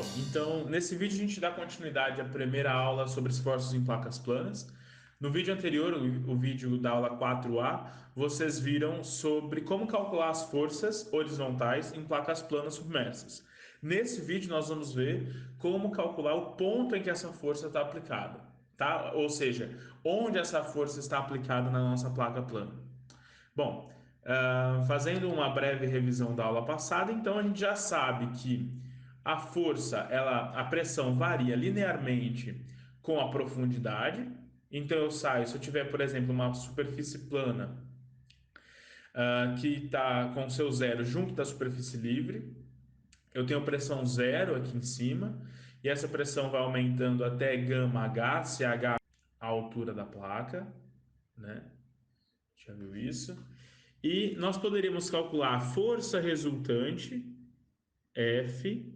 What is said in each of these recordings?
pessoal, então nesse vídeo a gente dá continuidade à primeira aula sobre esforços em placas planas. No vídeo anterior, o vídeo da aula 4A, vocês viram sobre como calcular as forças horizontais em placas planas submersas. Nesse vídeo nós vamos ver como calcular o ponto em que essa força está aplicada, tá? Ou seja, onde essa força está aplicada na nossa placa plana. Bom, fazendo uma breve revisão da aula passada, então a gente já sabe que a força, a pressão varia linearmente com a profundidade. Então eu saio, se eu tiver, por exemplo, uma superfície plana que está com seu zero junto da superfície livre, eu tenho pressão zero aqui em cima, e essa pressão vai aumentando até gama H, se H é a altura da placa, né? Já viu isso? E nós poderíamos calcular a força resultante, F,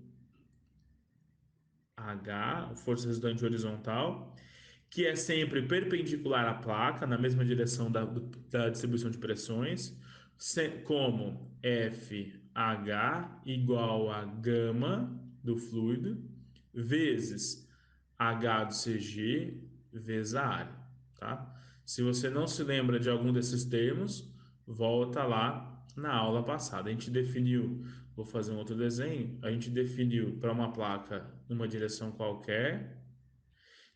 H, força resultante horizontal, que é sempre perpendicular à placa, na mesma direção da distribuição de pressões, como FH igual a gama do fluido, vezes H do CG, vezes a área. Tá? Se você não se lembra de algum desses termos, volta lá na aula passada. A gente definiu, vou fazer um outro desenho, a gente definiu para uma placa uma direção qualquer,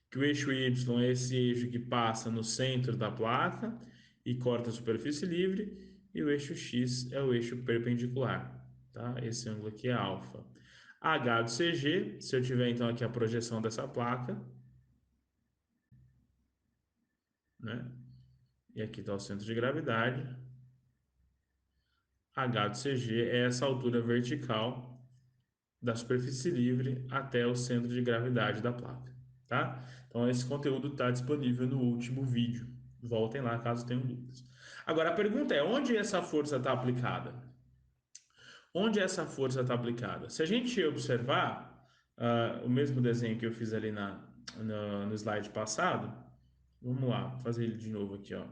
que o eixo Y é esse eixo que passa no centro da placa e corta a superfície livre, e o eixo X é o eixo perpendicular, tá? Esse ângulo aqui é alfa. H do CG, se eu tiver então aqui a projeção dessa placa, né? E aqui está o centro de gravidade. H do CG é essa altura vertical da superfície livre até o centro de gravidade da placa, tá? Então esse conteúdo está disponível no último vídeo. Voltem lá caso tenham dúvidas. Agora a pergunta é: onde essa força está aplicada? Onde essa força está aplicada? Se a gente observar o mesmo desenho que eu fiz ali no slide passado, vamos lá, fazer ele de novo aqui, ó.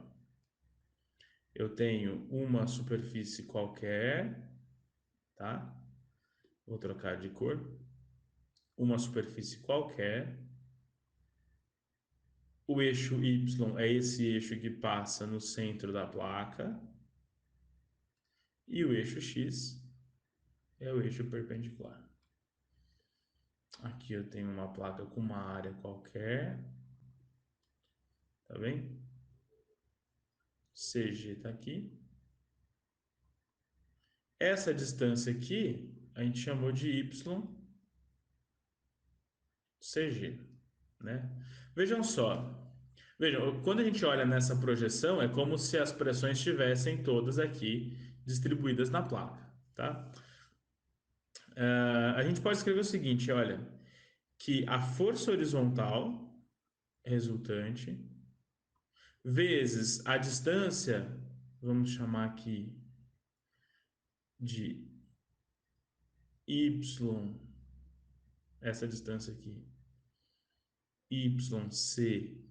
Eu tenho uma superfície qualquer, tá? Vou trocar de cor. Uma superfície qualquer. O eixo Y é esse eixo que passa no centro da placa. E o eixo X é o eixo perpendicular. Aqui eu tenho uma placa com uma área qualquer. Tá bem? CG está aqui. Essa distância aqui a gente chamou de YCG, né? Vejam só. Vejam, quando a gente olha nessa projeção, é como se as pressões estivessem todas aqui distribuídas na placa, tá? A gente pode escrever o seguinte, olha, que a força horizontal resultante vezes a distância, vamos chamar aqui de y, essa distância aqui, YCE,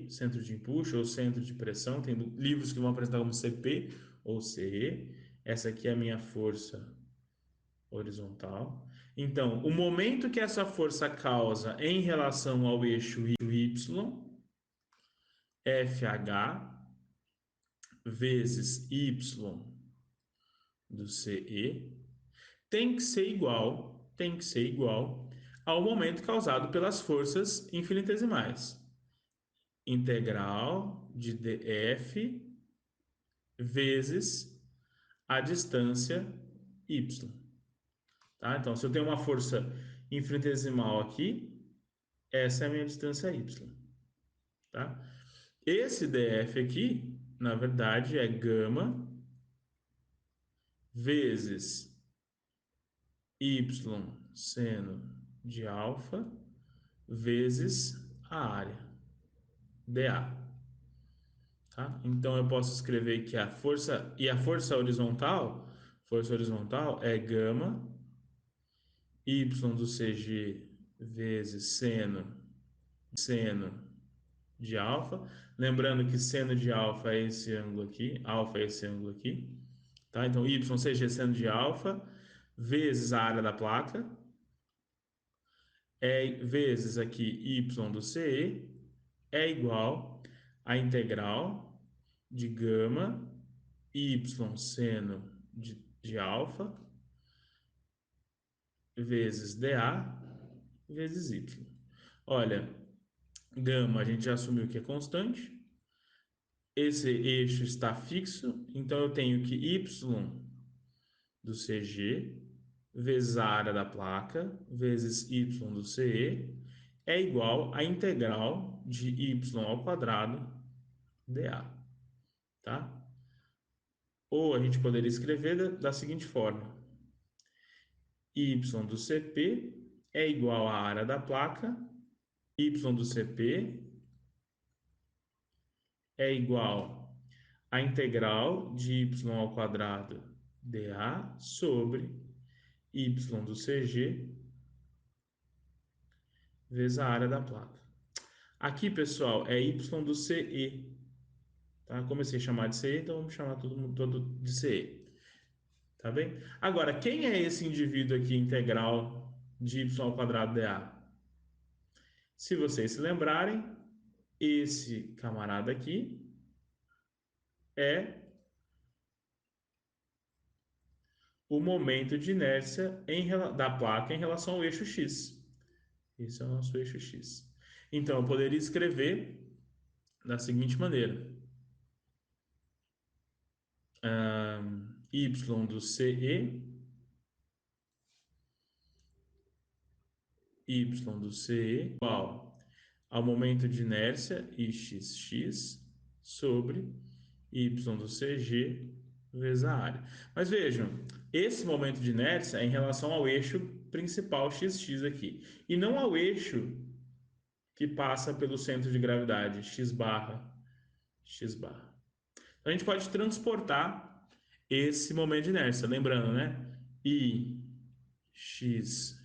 centro de empuxo ou centro de pressão, tem livros que vão apresentar como CP ou CE. Essa aqui é a minha força horizontal. Então, o momento que essa força causa em relação ao eixo Y, FH vezes Y do CE tem que ser igual ao momento causado pelas forças infinitesimais. Integral de df vezes a distância y. Tá? Então, se eu tenho uma força infinitesimal aqui, essa é a minha distância y. Tá? Esse df aqui, na verdade, é gama vezes y seno de alfa vezes a área, dA. Tá? Então eu posso escrever que a força horizontal é gama y do CG vezes seno de alfa. Lembrando que seno de alfa é esse ângulo aqui, alfa é esse ângulo aqui. Tá? Então, YCG seno de alfa vezes a área da placa. vezes aqui y do CE é igual à integral de gama y seno de alfa vezes dA vezes y. Olha, gama a gente já assumiu que é constante. Esse eixo está fixo, então eu tenho que y do CG vezes a área da placa vezes y do CE é igual à integral de y ao quadrado dA, tá? Ou a gente poderia escrever da seguinte forma: y do CP é igual à área da placa, y do CP é igual à integral de y ao quadrado dA sobre y do CG vezes a área da placa. Aqui, pessoal, é y do CE, tá? Comecei a chamar de CE, então vamos chamar todo mundo todo de CE, tá bem? Agora, quem é esse indivíduo aqui integral de y ao quadrado dA? Se vocês se lembrarem, esse camarada aqui é o momento de inércia da placa em relação ao eixo x. Esse é o nosso eixo x. Então, eu poderia escrever da seguinte maneira: y do CE, y do CE igual ao momento de inércia ix sobre y do CG vezes a área. Mas vejam, esse momento de inércia é em relação ao eixo principal xx aqui, e não ao eixo que passa pelo centro de gravidade, x barra, x barra. Então, a gente pode transportar esse momento de inércia, lembrando, né? I x,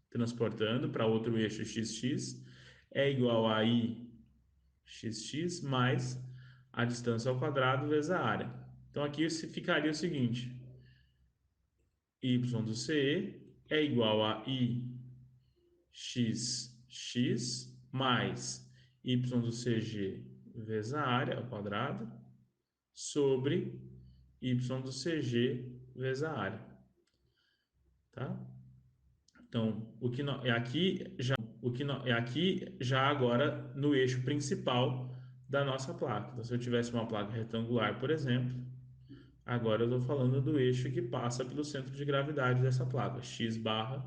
transportando para outro eixo xx, é igual a I xx mais a distância ao quadrado vezes a área. Então, aqui ficaria o seguinte: y do CE é igual a I xx mais y do CG vezes a área ao quadrado sobre y do CG vezes a área, tá? Então, é aqui já agora no eixo principal da nossa placa. Então, se eu tivesse uma placa retangular, por exemplo, agora eu estou falando do eixo que passa pelo centro de gravidade dessa placa, x barra,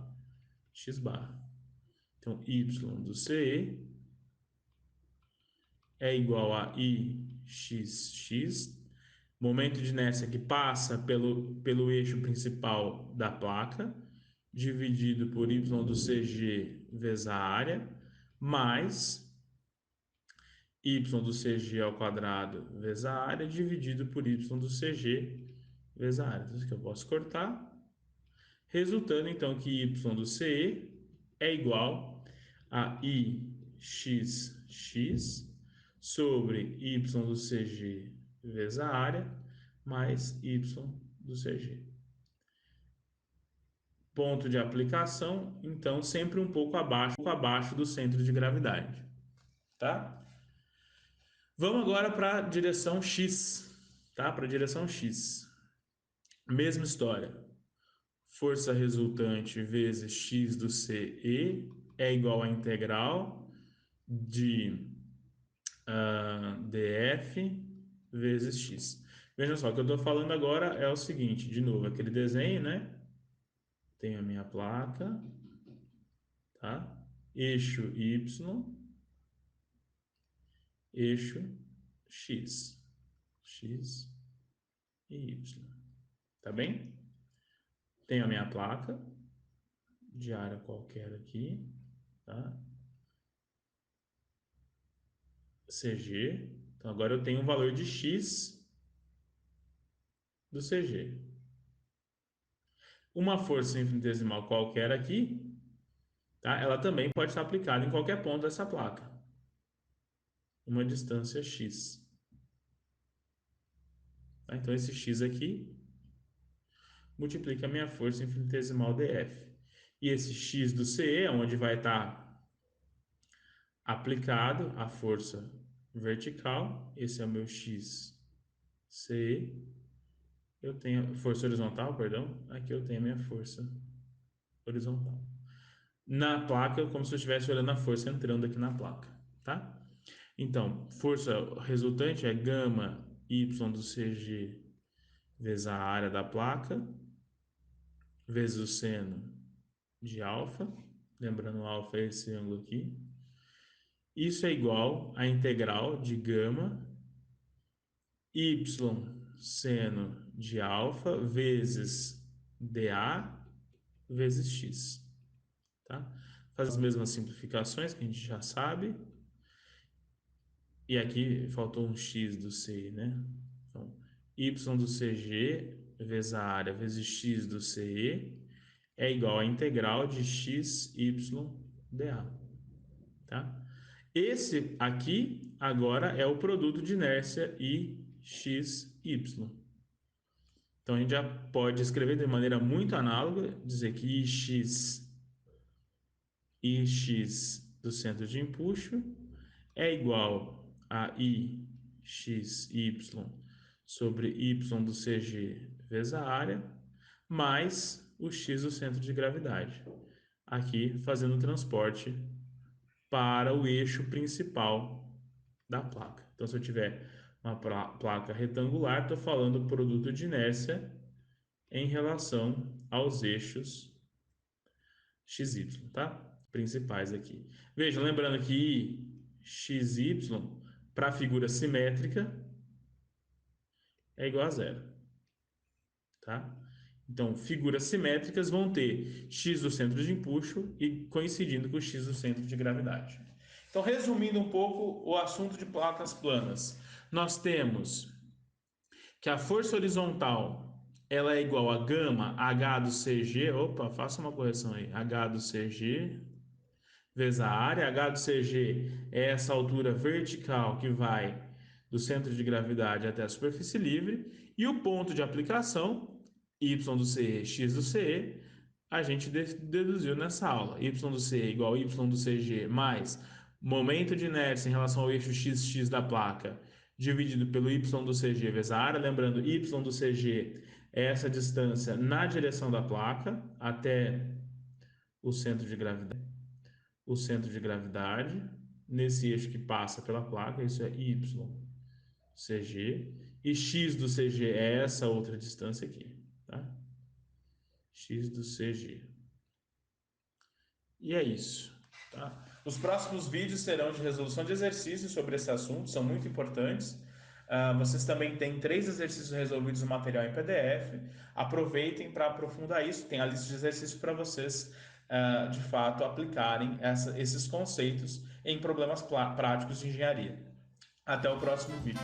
x barra. Então, y do CE é igual a ixx, momento de inércia que passa pelo eixo principal da placa, dividido por y do CG vezes a área, mais y do CG ao quadrado vezes a área, dividido por y do CG vezes a área. Então, isso aqui eu posso cortar, resultando então que y do CE é igual a ixx sobre y do CG vezes a área mais y do CG. Ponto de aplicação, então, sempre um pouco abaixo do centro de gravidade, tá? Vamos agora para a direção x, tá? Para a direção x. Mesma história. Força resultante vezes x do CE é igual à integral de df vezes x. Veja só, o que eu estou falando agora é o seguinte, de novo, aquele desenho, né? Tenho a minha placa, tá? Eixo y, eixo x, x e y, tá bem? Tenho a minha placa de área qualquer aqui, tá? CG. Então agora eu tenho o valor de x do CG. Uma força infinitesimal qualquer aqui, tá? Ela também pode estar aplicada em qualquer ponto dessa placa. Uma distância x. Tá? Então esse x aqui multiplica a minha força infinitesimal dF. E esse x do CE é onde vai estar aplicado a força vertical. Esse é o meu x CE. Eu tenho força horizontal, perdão. Aqui eu tenho a minha força horizontal. Na placa, como se eu estivesse olhando a força entrando aqui na placa, tá? Então, força resultante é gama y do CG vezes a área da placa, vezes o seno de alfa. Lembrando, alfa é esse ângulo aqui. Isso é igual à integral de gama y seno de alfa vezes dA vezes x, tá? Faz as mesmas simplificações que a gente já sabe. E aqui faltou um x do CI, né? Então, y do CG vezes a área vezes x do CE é igual à integral de x, y, dA, tá? Esse aqui agora é o produto de inércia I, x, y. Então a gente já pode escrever de maneira muito análoga, dizer que Ix do centro de empuxo é igual a IXY sobre Y do CG vezes a área, mais o X do centro de gravidade. Aqui fazendo o transporte para o eixo principal da placa. Então, se eu tiver uma placa retangular, estou falando do produto de inércia em relação aos eixos XY, tá? Principais aqui. Vejam, lembrando que XY para figura simétrica é igual a zero, tá? Então, figuras simétricas vão ter x do centro de empuxo e coincidindo com o x do centro de gravidade. Então, resumindo um pouco o assunto de placas planas, nós temos que a força horizontal ela é igual a gama H do CG, opa, faça uma correção aí, H do CG vezes a área. H do CG é essa altura vertical que vai do centro de gravidade até a superfície livre. E o ponto de aplicação, Y do CE, X do CE, a gente deduziu nessa aula. Y do CE igual a Y do CG mais momento de inércia em relação ao eixo XX da placa, dividido pelo Y do CG vezes a área. Lembrando, Y do CG é essa distância na direção da placa até o centro de gravidade. O centro de gravidade nesse eixo que passa pela placa, isso é Y, CG, e X do CG é essa outra distância aqui, tá? X do CG. E é isso, tá? Os próximos vídeos serão de resolução de exercícios sobre esse assunto, são muito importantes. Vocês também têm 3 exercícios resolvidos no material em PDF. Aproveitem para aprofundar isso. Tem a lista de exercícios para vocês, de fato, aplicarem esses conceitos em problemas práticos de engenharia. Até o próximo vídeo.